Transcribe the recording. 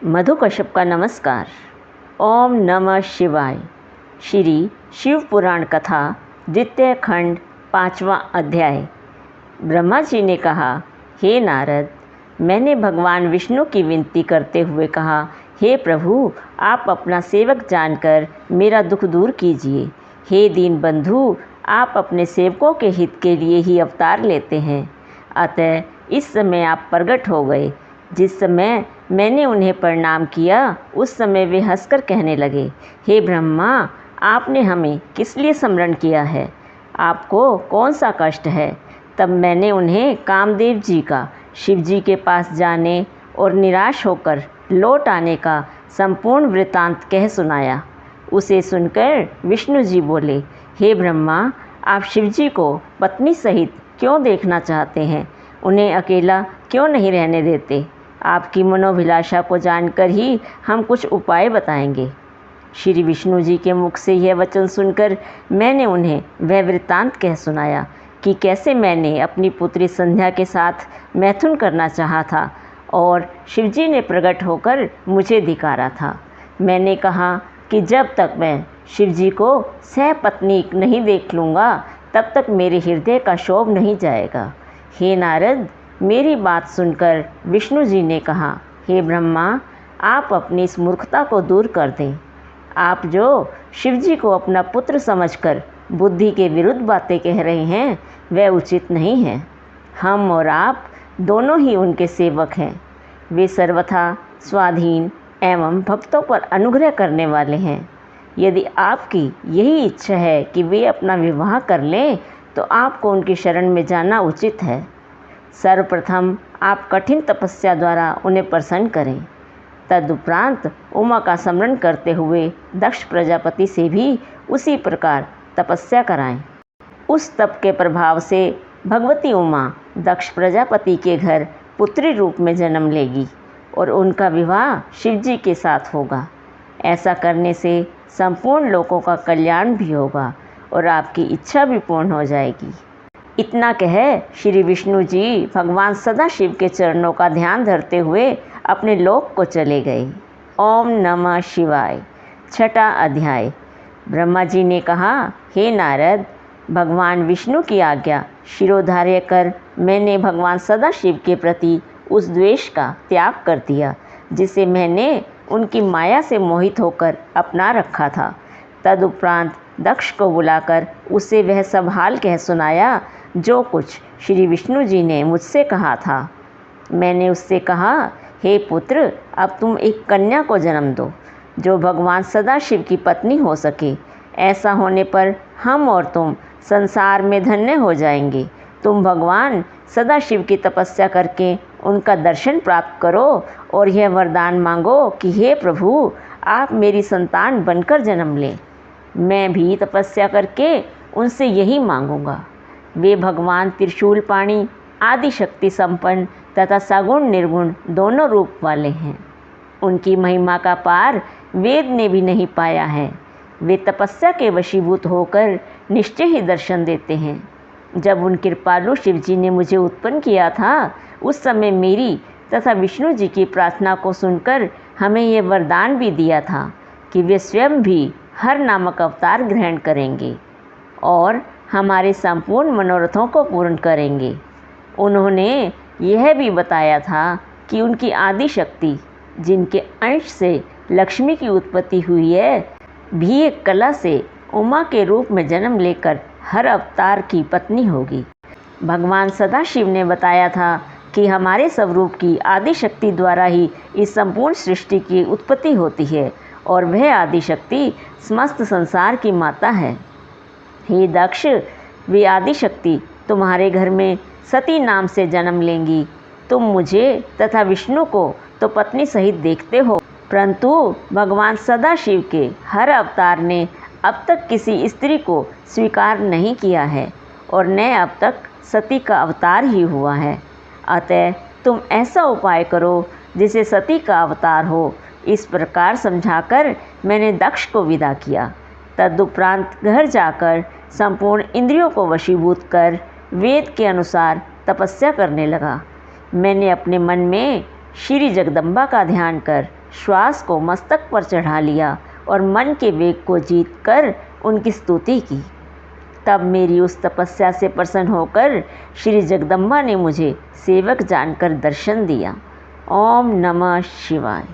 मधु कश्यप का नमस्कार। ओम नमः शिवाय। श्री शिव पुराण कथा द्वितीय खंड 5वां अध्याय। ब्रह्मा जी ने कहा, हे नारद, मैंने भगवान विष्णु की विनती करते हुए कहा, हे प्रभु, आप अपना सेवक जानकर मेरा दुख दूर कीजिए। हे दीन बंधु, आप अपने सेवकों के हित के लिए ही अवतार लेते हैं, अतः इस समय आप प्रकट हो गए। जिस समय मैंने उन्हें प्रणाम किया उस समय वे हंसकर कहने लगे, हे ब्रह्मा, आपने हमें किस लिए स्मरण किया है? आपको कौन सा कष्ट है? तब मैंने उन्हें कामदेव जी का शिव जी के पास जाने और निराश होकर लौट आने का संपूर्ण वृत्तांत कह सुनाया। उसे सुनकर विष्णु जी बोले, हे ब्रह्मा, आप शिव जी को पत्नी सहित क्यों देखना चाहते हैं? उन्हें अकेला क्यों नहीं रहने देते? आपकी मनोभिलाषा को जानकर ही हम कुछ उपाय बताएंगे। श्री विष्णु जी के मुख से यह वचन सुनकर मैंने उन्हें वह वृत्तांत कह सुनाया कि कैसे मैंने अपनी पुत्री संध्या के साथ मैथुन करना चाहा था और शिवजी ने प्रकट होकर मुझे धिकारा था। मैंने कहा कि जब तक मैं शिवजी को सहपत्नी नहीं देख लूँगा तब तक मेरे हृदय का क्षोभ नहीं जाएगा। हे नारद, मेरी बात सुनकर विष्णु जी ने कहा, हे ब्रह्मा, आप अपनी इस मूर्खता को दूर कर दें। आप जो शिवजी को अपना पुत्र समझकर बुद्धि के विरुद्ध बातें कह रहे हैं वह उचित नहीं है। हम और आप दोनों ही उनके सेवक हैं। वे सर्वथा स्वाधीन एवं भक्तों पर अनुग्रह करने वाले हैं। यदि आपकी यही इच्छा है कि वे अपना विवाह कर लें तो आपको उनकी शरण में जाना उचित है। सर्वप्रथम आप कठिन तपस्या द्वारा उन्हें प्रसन्न करें। तदुपरांत उमा का स्मरण करते हुए दक्ष प्रजापति से भी उसी प्रकार तपस्या कराएं। उस तप के प्रभाव से भगवती उमा दक्ष प्रजापति के घर पुत्री रूप में जन्म लेगी और उनका विवाह शिवजी के साथ होगा। ऐसा करने से संपूर्ण लोगों का कल्याण भी होगा और आपकी इच्छा भी पूर्ण हो जाएगी। इतना कह श्री विष्णु जी भगवान सदाशिव के चरणों का ध्यान धरते हुए अपने लोक को चले गए। ओम नमः शिवाय। छठा अध्याय। ब्रह्मा जी ने कहा, हे नारद, भगवान विष्णु की आज्ञा शिरोधार्य कर मैंने भगवान सदाशिव के प्रति उस द्वेष का त्याग कर दिया जिसे मैंने उनकी माया से मोहित होकर अपना रखा था। तदुपरांत दक्ष को बुलाकर उसे वह सब हाल कह सुनाया जो कुछ श्री विष्णु जी ने मुझसे कहा था। मैंने उससे कहा, हे पुत्र, अब तुम एक कन्या को जन्म दो जो भगवान सदाशिव की पत्नी हो सके। ऐसा होने पर हम और तुम संसार में धन्य हो जाएंगे। तुम भगवान सदाशिव की तपस्या करके उनका दर्शन प्राप्त करो और यह वरदान मांगो कि हे प्रभु, आप मेरी संतान बनकर जन्म लें। मैं भी तपस्या करके उनसे यही मांगूंगा। वे भगवान त्रिशूलपाणी, आदि शक्ति संपन्न तथा सगुण निर्गुण दोनों रूप वाले हैं। उनकी महिमा का पार वेद ने भी नहीं पाया है। वे तपस्या के वशीभूत होकर निश्चय ही दर्शन देते हैं। जब उन कृपालु शिवजी ने मुझे उत्पन्न किया था उस समय मेरी तथा विष्णु जी की प्रार्थना को सुनकर हमें यह वरदान भी दिया था कि वे स्वयं भी हर नामक अवतार ग्रहण करेंगे और हमारे संपूर्ण मनोरथों को पूर्ण करेंगे। उन्होंने यह भी बताया था कि उनकी आदि शक्ति, जिनके अंश से लक्ष्मी की उत्पत्ति हुई है, भी एक कला से उमा के रूप में जन्म लेकर हर अवतार की पत्नी होगी। भगवान सदाशिव ने बताया था कि हमारे स्वरूप की आदि शक्ति द्वारा ही इस संपूर्ण सृष्टि की उत्पत्ति होती है और वह आदि शक्ति समस्त संसार की माता है। हे दक्ष, वे आदि शक्ति तुम्हारे घर में सती नाम से जन्म लेंगी। तुम मुझे तथा विष्णु को तो पत्नी सहित देखते हो, परंतु भगवान सदाशिव के हर अवतार ने अब तक किसी स्त्री को स्वीकार नहीं किया है और न अब तक सती का अवतार ही हुआ है। अतः तुम ऐसा उपाय करो जिसे सती का अवतार हो। इस प्रकार समझाकर मैंने दक्ष को विदा किया। तदुपरांत घर जाकर संपूर्ण इंद्रियों को वशीभूत कर वेद के अनुसार तपस्या करने लगा। मैंने अपने मन में श्री जगदम्बा का ध्यान कर श्वास को मस्तक पर चढ़ा लिया और मन के वेग को जीत कर उनकी स्तुति की। तब मेरी उस तपस्या से प्रसन्न होकर श्री जगदम्बा ने मुझे सेवक जानकर दर्शन दिया। ओम नमः शिवाय।